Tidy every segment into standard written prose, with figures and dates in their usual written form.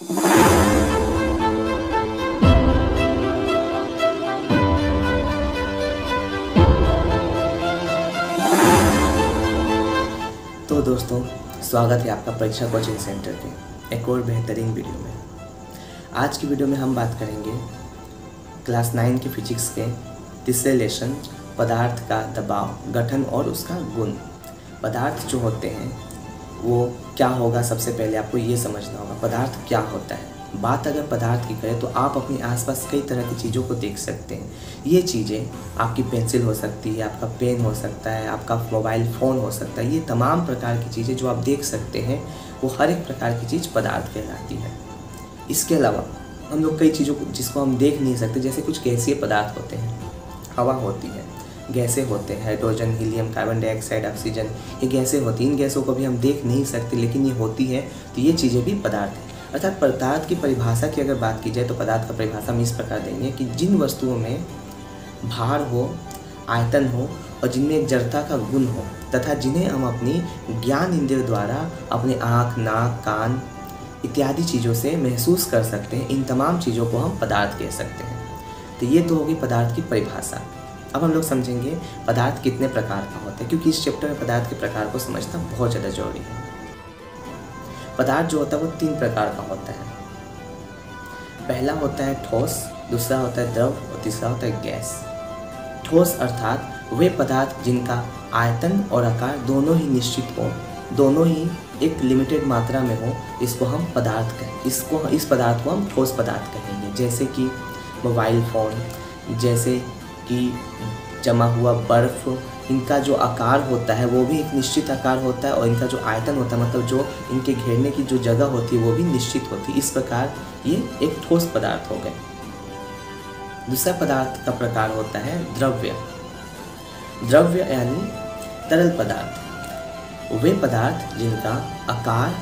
तो दोस्तों, स्वागत है आपका परीक्षा कोचिंग सेंटर के एक और बेहतरीन वीडियो में। आज की वीडियो में हम बात करेंगे क्लास 9 के फिजिक्स के तीसरे लेसन पदार्थ का दबाव, गठन और उसका गुण। पदार्थ जो होते हैं वो क्या होगा, सबसे पहले आपको ये समझना होगा पदार्थ क्या होता है। बात अगर पदार्थ की करें तो आप अपने आसपास कई तरह की चीज़ों को देख सकते हैं। ये चीज़ें आपकी पेंसिल हो सकती है, आपका पेन हो सकता है, आपका मोबाइल फ़ोन हो सकता है। ये तमाम प्रकार की चीज़ें जो आप देख सकते हैं वो हर एक प्रकार की चीज़ पदार्थ कहलाती है। इसके अलावा हम लोग कई चीज़ों को जिसको हम देख नहीं सकते, जैसे कुछ गैसीय पदार्थ होते हैं, हवा होती है, गैसें होते हैं, hydrogen, helium, carbon dioxide, oxygen, ये गैसें होती हैं। इन गैसों को भी हम देख नहीं सकते लेकिन ये होती है, तो ये चीज़ें भी पदार्थ हैं। अर्थात पदार्थ की परिभाषा की अगर बात की जाए तो पदार्थ का परिभाषा हम इस प्रकार देंगे कि जिन वस्तुओं में भार हो, आयतन हो और जिनमें एक जड़ता का गुण हो तथा जिन्हें हम अपनी ज्ञान इंद्रियों द्वारा अपने आँख, नाक, कान इत्यादि चीज़ों से महसूस कर सकते हैं, इन तमाम चीज़ों को हम पदार्थ कह सकते हैं। तो ये तो होगी पदार्थ की परिभाषा। अब हम लोग समझेंगे पदार्थ कितने प्रकार का होता है, क्योंकि इस चैप्टर में पदार्थ के प्रकार को समझना बहुत ज़्यादा जरूरी है। पदार्थ जो होता है वो 3 प्रकार का होता है। पहला होता है ठोस, दूसरा होता है द्रव और तीसरा होता है गैस। ठोस अर्थात वे पदार्थ जिनका आयतन और आकार दोनों ही निश्चित हो, दोनों ही एक लिमिटेड मात्रा में हो, इसको हम पदार्थ कहें। इस पदार्थ को हम ठोस पदार्थ कहेंगे। जैसे कि मोबाइल फ़ोन, जैसे कि जमा हुआ बर्फ़, इनका जो आकार होता है वो भी एक निश्चित आकार होता है और इनका जो आयतन होता है, मतलब जो इनके घेरने की जो जगह होती है वो भी निश्चित होती है। इस प्रकार ये एक ठोस पदार्थ हो गए। दूसरा पदार्थ का प्रकार होता है द्रव्य। द्रव्य यानी तरल पदार्थ, वे पदार्थ जिनका आकार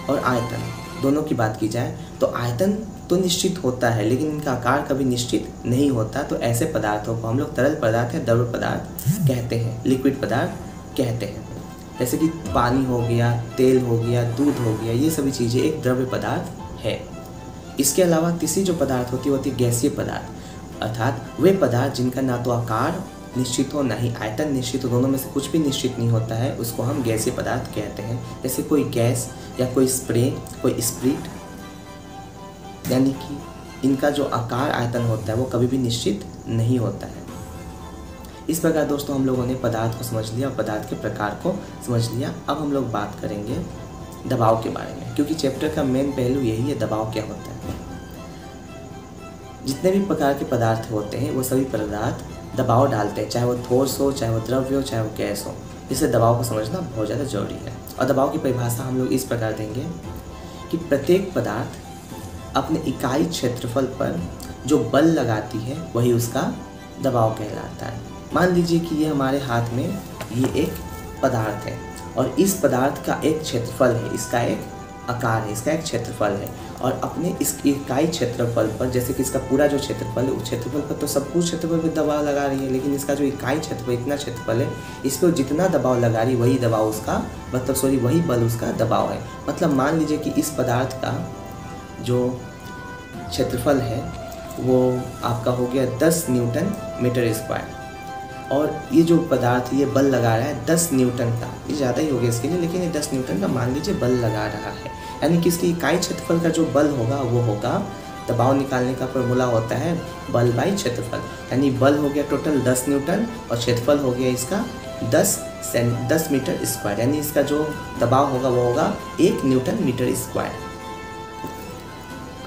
और आयतन दोनों की बात की जाए तो आयतन तो निश्चित होता है लेकिन इनका आकार कभी निश्चित नहीं होता, तो ऐसे पदार्थों को हम लोग तरल पदार्थ या द्रव्य पदार्थ कहते हैं, लिक्विड पदार्थ कहते हैं। जैसे कि पानी हो गया, तेल हो गया, दूध हो गया, ये सभी चीज़ें एक द्रव्य पदार्थ है। इसके अलावा तीसरी जो पदार्थ होती है गैसीय पदार्थ, अर्थात वे पदार्थ जिनका ना तो आकार निश्चित हो ना ही आयतन निश्चित हो, दोनों में से कुछ भी निश्चित नहीं होता है, उसको हम गैसीय पदार्थ कहते हैं। जैसे कोई गैस या कोई स्प्रे, कोई स्प्रिट, यानी कि इनका जो आकार आयतन होता है वो कभी भी निश्चित नहीं होता है। इस प्रकार दोस्तों हम लोगों ने पदार्थ को समझ लिया और पदार्थ के प्रकार को समझ लिया। अब हम लोग बात करेंगे दबाव के बारे में, क्योंकि चैप्टर का मेन पहलू यही है, दबाव क्या होता है। जितने भी प्रकार के पदार्थ होते हैं वो सभी पदार्थ दबाव डालते हैं, चाहे वो ठोस हो, चाहे वो द्रव्य हो, चाहे वो गैस हो। इससे दबाव को समझना बहुत ज़्यादा जरूरी है। और दबाव की परिभाषा हम लोग इस प्रकार देंगे कि प्रत्येक पदार्थ अपने इकाई क्षेत्रफल पर जो बल लगाती है वही उसका दबाव कहलाता है। मान लीजिए कि ये हमारे हाथ में ये एक पदार्थ है और इस पदार्थ का एक क्षेत्रफल है, इसका एक आकार है, इसका एक क्षेत्रफल है, और अपने इस इकाई क्षेत्रफल पर, जैसे कि इसका पूरा जो क्षेत्रफल है उस क्षेत्रफल पर तो सब कुछ क्षेत्रफल पर दबाव लगा रही है, लेकिन इसका जो इकाई क्षेत्रफल इतना क्षेत्रफल है, इस पर जितना दबाव लगा रही है वही दबाव उसका वही बल उसका दबाव है। मतलब मान लीजिए कि इस पदार्थ का जो क्षेत्रफल है वो आपका हो गया 10 न्यूटन मीटर स्क्वायर, और ये जो पदार्थ ये बल लगा रहा है 10 न्यूटन का, ये ज़्यादा ही हो गया इसके लिए, लेकिन ये 10 न्यूटन का मान लीजिए बल लगा रहा है। यानी कि इसकी इकाई क्षेत्रफल का जो बल होगा वो होगा, दबाव निकालने का फॉर्मूला होता है बल बाई क्षेत्रफल। यानी बल हो गया टोटल 10 न्यूटन और क्षेत्रफल हो गया इसका 10 मीटर स्क्वायर, यानी इसका जो दबाव होगा वो होगा 1 न्यूटन मीटर स्क्वायर।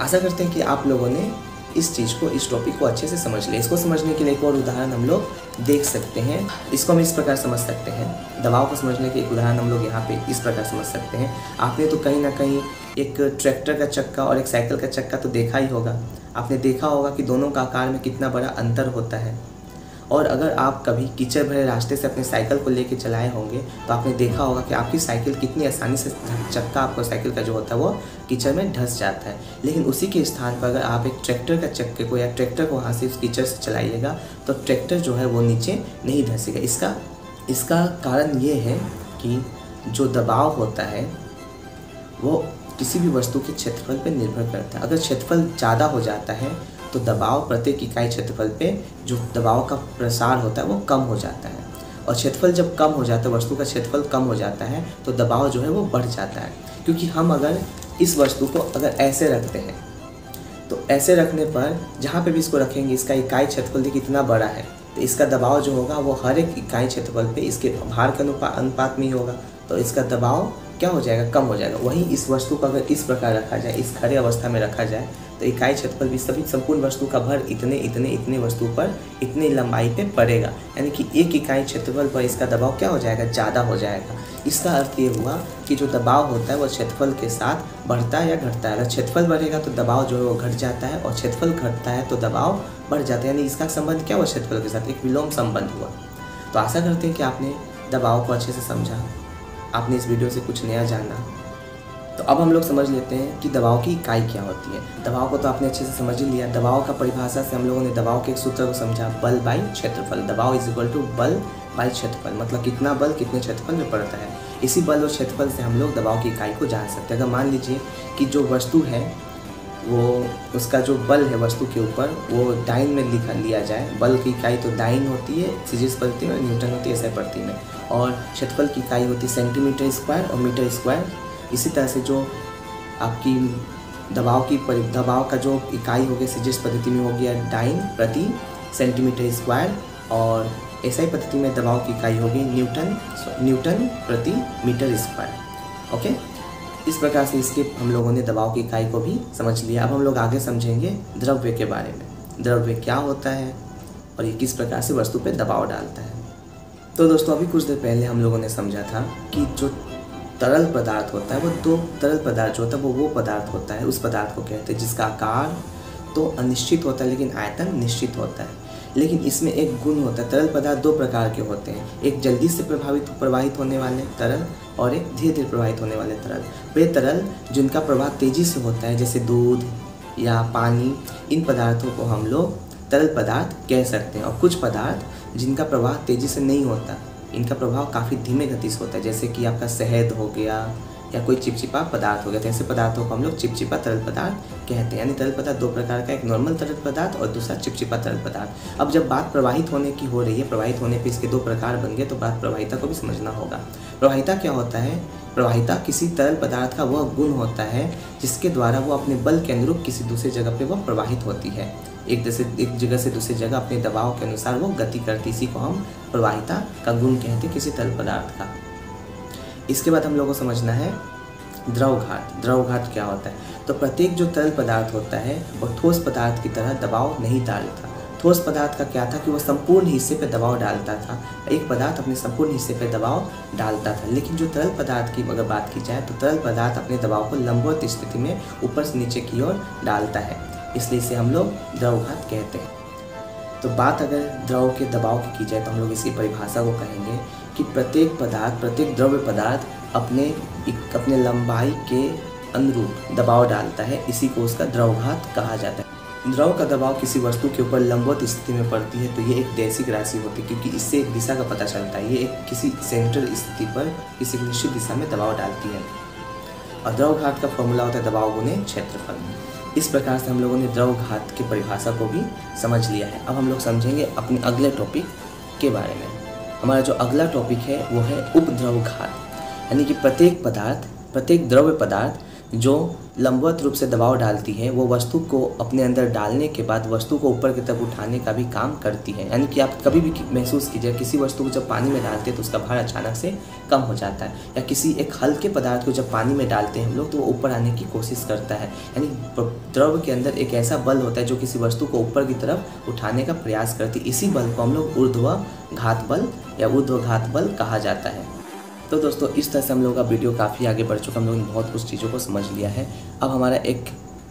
आशा करते हैं कि आप लोगों ने इस चीज़ को, इस टॉपिक को अच्छे से समझ लिया। इसको समझने के लिए एक और उदाहरण हम लोग देख सकते हैं। इसको हम इस प्रकार समझ सकते हैं, दबाव को समझने के एक उदाहरण हम लोग यहाँ पे इस प्रकार समझ सकते हैं। आपने तो कहीं ना कहीं एक ट्रैक्टर का चक्का और एक साइकिल का चक्का तो देखा ही होगा। आपने देखा होगा कि दोनों का आकार में कितना बड़ा अंतर होता है। और अगर आप कभी कीचड़ भरे रास्ते से अपने साइकिल को लेके चलाए होंगे तो आपने देखा होगा कि आपकी साइकिल कितनी आसानी से, चक्का आपका साइकिल का जो होता है वो कीचड़ में धंस जाता है। लेकिन उसी के स्थान पर अगर आप एक ट्रैक्टर का चक्के को या ट्रैक्टर को वहाँ से उस कीचड़ से चलाइएगा तो ट्रैक्टर जो है वो नीचे नहीं धंसेगा। इसका कारण ये है कि जो दबाव होता है वो किसी भी वस्तु के क्षेत्रफल पर निर्भर करता है। अगर क्षेत्रफल ज़्यादा हो जाता है तो दबाव प्रत्येक इकाई क्षेत्रफल पे जो दबाव का प्रसार होता है वो कम हो जाता है, और क्षेत्रफल जब कम हो जाता है, वस्तु का क्षेत्रफल कम हो जाता है तो दबाव जो है वो बढ़ जाता है। क्योंकि हम अगर इस वस्तु को अगर ऐसे रखते हैं तो ऐसे रखने पर जहाँ पे भी इसको रखेंगे इसका इकाई क्षेत्रफल देखिए कितना बड़ा है, तो इसका दबाव जो होगा वो हर एक इकाई क्षेत्रफल पे इसके भार के अनुपात में ही होगा, तो इसका दबाव क्या हो जाएगा, कम हो जाएगा। वहीं इस वस्तु को अगर इस प्रकार रखा जाए, इस खड़े अवस्था में रखा जाए, तो इकाई क्षेत्रफल भी सभी संपूर्ण वस्तु का भर इतने वस्तु पर इतनी लंबाई पे पड़ेगा, यानी कि एक इकाई क्षेत्रफल पर इसका दबाव क्या हो जाएगा, ज़्यादा हो जाएगा। इसका अर्थ ये हुआ कि जो दबाव होता है वो क्षेत्रफल के साथ बढ़ता है या घटता है। अगर क्षेत्रफल बढ़ेगा तो दबाव जो है वो घट जाता है, और क्षेत्रफल घटता है तो दबाव बढ़ जाता है, यानी इसका संबंध क्या हुआ, क्षेत्रफल के साथ एक विलोम संबंध हुआ। तो आशा करते हैं कि आपने दबाव को अच्छे से समझा, आपने इस वीडियो से कुछ नया जाना। तो अब हम लोग समझ लेते हैं कि दबाव की इकाई क्या होती है। दबाव को तो आपने अच्छे से समझ ही लिया। दबाव का परिभाषा से हम लोगों ने दबाव के एक सूत्र को समझा, बल बाई क्षेत्रफल। दबाव इज इक्वल टू बल बाई क्षेत्रफल, मतलब कितना बल कितने क्षेत्रफल में पड़ता है। इसी बल और क्षेत्रफल से हम लोग दबाव की इकाई को जान सकते हैं। अगर मान लीजिए कि जो वस्तु है वो उसका जो बल है वस्तु के ऊपर वो डाइन में लिया जाए, बल की इकाई तो डाइन होती है सीजीस पद्धति में, न्यूटन होती है एसआई पद्धति में, और क्षेत्रफल की इकाई होती है सेंटीमीटर स्क्वायर और मीटर स्क्वायर। इसी तरह से जो आपकी दबाव का जो इकाई हो गया सीजीस पद्धति में हो गया डाइन प्रति सेंटीमीटर स्क्वायर, और एसआई पद्धति में दबाव की इकाई होगी न्यूटन प्रति मीटर स्क्वायर। ओके, इस प्रकार से इसके हम लोगों ने दबाव की इकाई को भी समझ लिया। अब हम लोग आगे समझेंगे द्रव्य के बारे में। द्रव्य क्या होता है और ये किस प्रकार से वस्तु पे दबाव डालता है। तो दोस्तों अभी कुछ देर पहले हम लोगों ने समझा था कि जो तरल पदार्थ होता है वो दो तरल पदार्थ जो होता है वो पदार्थ होता है, उस पदार्थ को कहते हैं जिसका आकार तो अनिश्चित होता है लेकिन आयतन निश्चित होता है। लेकिन इसमें एक गुण होता है, तरल पदार्थ दो प्रकार के होते हैं, एक जल्दी से प्रवाहित होने वाले तरल और एक धीरे धीरे प्रवाहित होने वाले तरल। वे तरल जिनका प्रवाह तेजी से होता है जैसे दूध या पानी, इन पदार्थों को हम लोग तरल पदार्थ कह सकते हैं। और कुछ पदार्थ जिनका प्रवाह तेजी से नहीं होता, इनका प्रभाव काफ़ी धीमे गति से होता है, जैसे कि आपका शहद हो गया या कोई चिपचिपा पदार्थ हो गया। तो ऐसे पदार्थों को हम लोग चिपचिपा तरल पदार्थ कहते हैं। यानी तरल पदार्थ दो प्रकार का, एक नॉर्मल तरल पदार्थ और दूसरा चिपचिपा तरल पदार्थ। अब जब बात प्रवाहित होने की हो रही है, प्रवाहित होने पे इसके दो प्रकार बन गए, तो बात प्रवाहिता को भी समझना होगा। प्रवाहिता क्या होता है? प्रवाहिता किसी तरल पदार्थ का वह गुण होता है जिसके द्वारा वो अपने बल के अनुरूप किसी दूसरी जगह पे वह प्रवाहित होती है, एक जगह से दूसरी जगह अपने दबाव के अनुसार वो गति करती। इसी को हम प्रवाहिता का गुण कहते हैं किसी तरल पदार्थ का। इसके बाद हम लोगों को समझना है द्रवघात। द्रवघात क्या होता है? तो प्रत्येक जो तरल पदार्थ होता है वह ठोस पदार्थ की तरह दबाव नहीं डालता। ठोस पदार्थ का क्या था कि वह संपूर्ण हिस्से पे दबाव डालता था, एक पदार्थ अपने संपूर्ण हिस्से पे दबाव डालता था। लेकिन जो तरल पदार्थ की अगर बात की जाए तो तरल पदार्थ अपने दबाव को लंबवत स्थिति में ऊपर से नीचे की ओर डालता है, इसलिए इसे हम लोग द्रवघात कहते हैं। तो बात अगर द्रव के दबाव की जाए तो हम लोग इसकी परिभाषा को कहेंगे कि प्रत्येक द्रव्य पदार्थ अपने लंबाई के अनुरूप दबाव डालता है, इसी को उसका द्रवघात कहा जाता है। द्रव का दबाव किसी वस्तु के ऊपर लंबवत स्थिति में पड़ती है तो ये एक दैशिक राशि होती है, क्योंकि इससे एक दिशा का पता चलता है। ये एक किसी सेंट्रल स्थिति पर किसी निश्चित दिशा में दबाव डालती है। और द्रवघात का फॉर्मूला होता है दबाव गुने क्षेत्रफल। इस प्रकार से हम लोगों ने द्रवघात की परिभाषा को भी समझ लिया है। अब हम लोग समझेंगे अपने अगले टॉपिक के बारे में। हमारा जो अगला टॉपिक है वो है उपद्रवघात, यानी कि प्रत्येक द्रव्य पदार्थ जो लंबवत रूप से दबाव डालती है वो वस्तु को अपने अंदर डालने के बाद वस्तु को ऊपर की तरफ उठाने का भी काम करती है। यानी कि आप कभी भी महसूस कीजिए, किसी वस्तु को जब पानी में डालते हैं तो उसका भार अचानक से कम हो जाता है, या किसी एक हल्के पदार्थ को जब पानी में डालते हैं हम लोग तो वो ऊपर आने की कोशिश करता है। यानी द्रव के अंदर एक ऐसा बल होता है जो किसी वस्तु को ऊपर की तरफ उठाने का प्रयास करती है। इसी बल को हम लोग ऊर्ध्वघात बल या ऊर्ध्वघात बल कहा जाता है। तो दोस्तों इस तरह से हम लोग का वीडियो काफ़ी आगे बढ़ चुका, हम लोगों ने बहुत कुछ चीज़ों को समझ लिया है। अब हमारा एक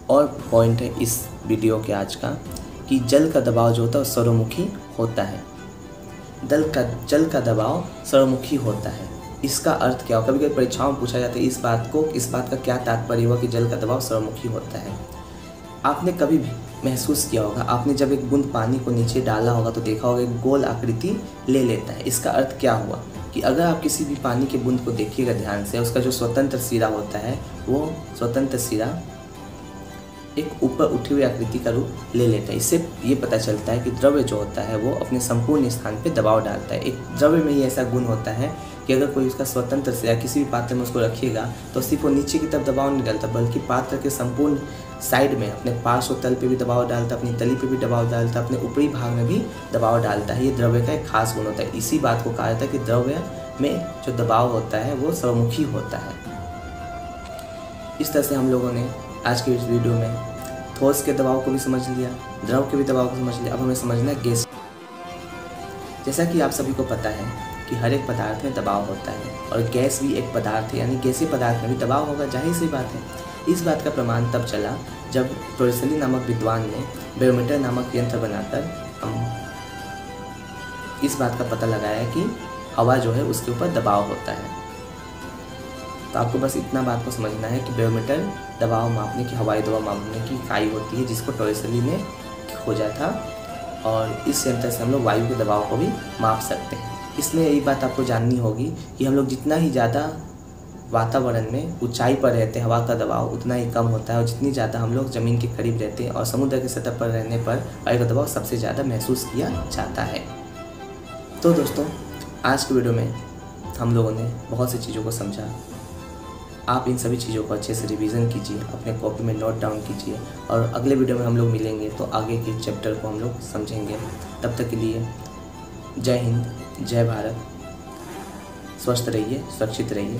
और पॉइंट है इस वीडियो के आज का, कि जल का दबाव जो होता है वो सर्वमुखी होता है। जल का दबाव सर्वमुखी होता है, इसका अर्थ क्या हो? कभी कभी परीक्षाओं में पूछा जाता है इस बात का क्या तात्पर्य हुआ कि जल का दबाव सर्वमुखी होता है। आपने कभी भी महसूस किया होगा, आपने जब एक बूंद पानी को नीचे डाला होगा तो देखा होगा एक गोल आकृति ले लेता है। इसका अर्थ क्या हुआ कि अगर आप किसी भी पानी के बूंद को देखिएगा ध्यान से, उसका जो स्वतंत्र सिरा होता है वो स्वतंत्र सिरा एक ऊपर उठी हुई आकृति का रूप ले लेता है। इससे ये पता चलता है कि द्रव्य जो होता है वो अपने संपूर्ण स्थान पे दबाव डालता है। एक द्रव्य में ही ऐसा गुण होता है कि अगर कोई उसका स्वतंत्र सिरा किसी भी पात्र में उसको रखिएगा तो सिर्फ वो नीचे की तरफ दबाव नहीं डालता, बल्कि पात्र के संपूर्ण साइड में अपने पार्श्व तल पे भी दबाव डालता, अपनी तली पे भी दबाव डालता, अपने ऊपरी भाग में भी दबाव डालता है। ये द्रव्य का एक खास गुण होता है। इसी बात को कहा जाता है कि द्रव्य में जो दबाव होता है वो सर्वमुखी होता है। इस तरह से हम लोगों ने आज के इस वीडियो में ठोस के दबाव को भी समझ लिया, द्रव के भी दबाव को समझ लिया। अब हमें समझना है गैस। जैसा कि आप सभी को पता है कि हर एक पदार्थ में दबाव होता है और गैस भी एक पदार्थ है, यानी गैसीय पदार्थ में भी दबाव होगा, जाहिर सी बात है। इस बात का प्रमाण तब चला जब टोरिसेली नामक विद्वान ने बैरोमीटर नामक यंत्र बनाकर हम इस बात का पता लगाया कि हवा जो है उसके ऊपर दबाव होता है। तो आपको बस इतना बात को समझना है कि बैरोमीटर दबाव मापने की, हवाई दबाव मापने की इकाई होती है, जिसको टोरिसेली ने खोजा था। और इस यंत्र से हम लोग वायु के दबाव को भी माप सकते हैं। इसमें यही बात आपको जाननी होगी कि हम लोग जितना ही ज़्यादा वातावरण में ऊंचाई पर रहते हैं हवा का दबाव उतना ही कम होता है, और जितनी ज़्यादा हम लोग ज़मीन के करीब रहते हैं और समुद्र की सतह पर रहने पर वायु का दबाव सबसे ज़्यादा महसूस किया जाता है। तो दोस्तों, आज के वीडियो में हम लोगों ने बहुत सी चीज़ों को समझा। आप इन सभी चीज़ों को अच्छे से रिवीजन कीजिए, अपने कॉपी में नोट डाउन कीजिए, और अगले वीडियो में हम लोग मिलेंगे तो आगे के चैप्टर को हम लोग समझेंगे। तब तक के लिए जय हिंद, जय भारत। स्वस्थ रहिए, सुरक्षित रहिए।